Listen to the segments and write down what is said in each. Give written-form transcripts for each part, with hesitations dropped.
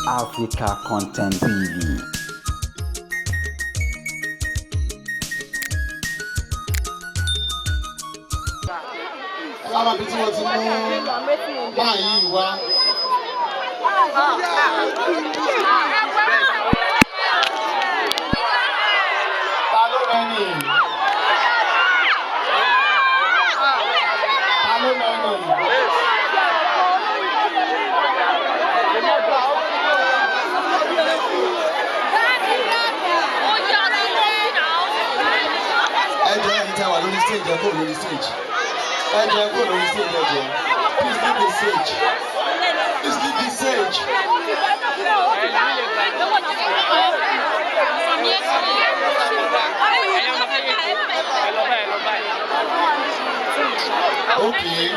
Africa Content TV. Okay.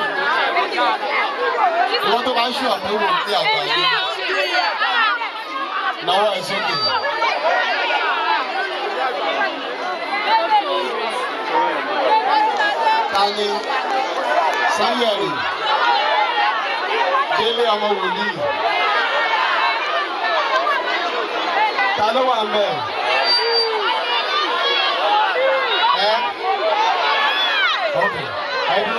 You want to buy shoe and we will play about it. Now it's okay. Tani, Sayeri, Dele Amawuli. Talo Wambe. Okay. I do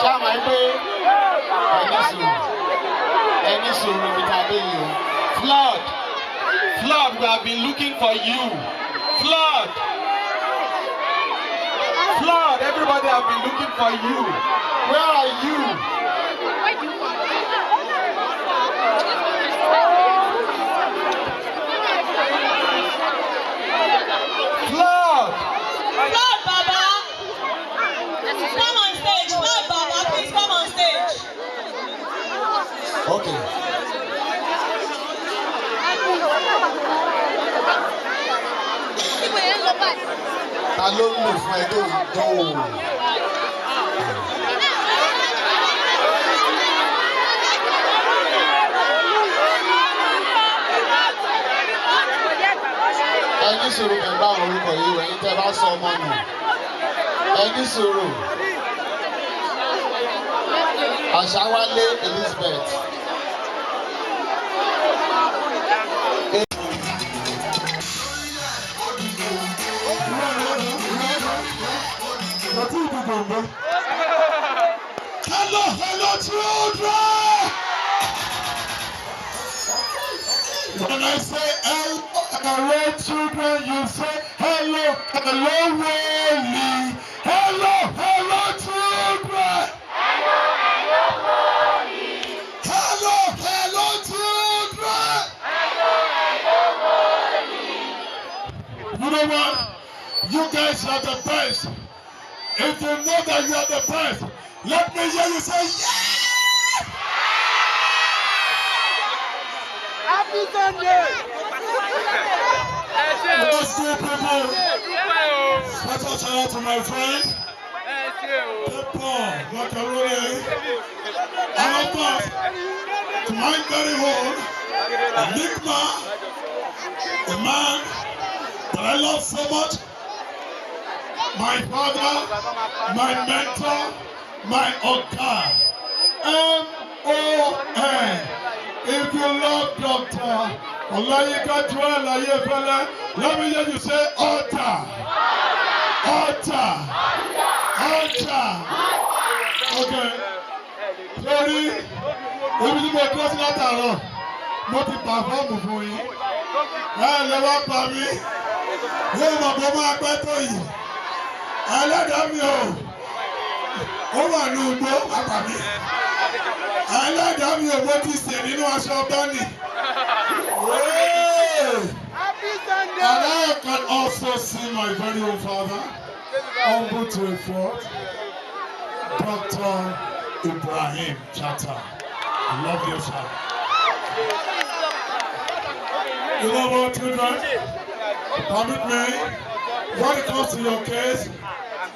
Shama, any soul Flood, we have been looking for you. Flood, everybody have been looking for you. Where are you? Flood, Baba. Come on stage. Flood, Baba. Please come on stage. Okay. Ta ló ń lò fún ẹ tó ń dánwò? Ẹni sọ̀rọ̀ pẹ̀lú àwọn orúkọ yìí wẹ̀ ní tẹ́ bá sọ ọmọ nù. Ẹni sọ̀rọ̀. Àṣàwálé Elizabeth. Hello, children! When I say hello, children, you say hello, Woli. Hello, children! Hello, children! You know what? You guys are the best. If you know that you are the best, let me hear you say yeah! Happy Sunday! Let's go, people. Special shout out to my friend. Paul, Macaroni. And of course, to my very own Enigma, the man that I love so much. My father, my mentor, my Oga. M-O-N. If you love Dr. Woliagba Ayo Ajewole, let me hear you say Altar. Okay. Sorry. Ebi tí mo dúró sí látàárọ̀, mo ti pàfọ́ọ̀mù fún yín. Lè wá pa mí. Yóò mọ̀ pé máa pẹ́ tó yìí. Ẹlẹ́dàá mi ò. Ó wà ní ugbó àpà mi. Ẹlẹ́dàá mi ò bó ti sè nínú aṣọ bọ́ọ̀nì. And I can also see my very own father, humble to a fault, Dr. Ibrahim Chata. I love you, sir. You know what, children? Permit me, when it comes to your case,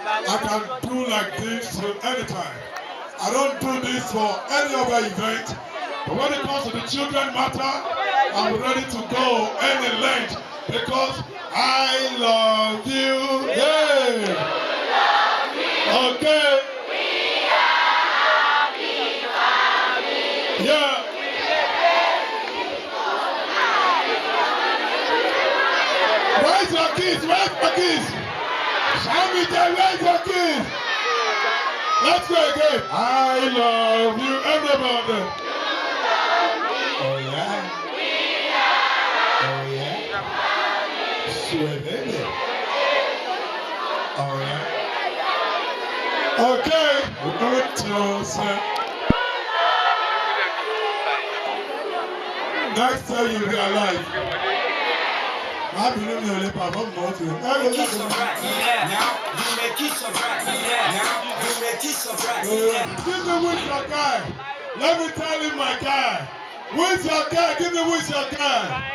I can do like this till any time. I don't do this for any other event, but when it comes to the children matter, I'm ready to go any length because I love you. Yeah. Okay. Yeah. where's your keys? Show me the where's your keys? Let's go again. I love you, everybody. Oh yeah. Oh yeah. Sweet baby. Oh yeah. Okay. Next time you realize. I believe you will perform more to you. Now you make it so right. Give me with your guy. Let me tell you my guy. With your guy. Give me with your guy.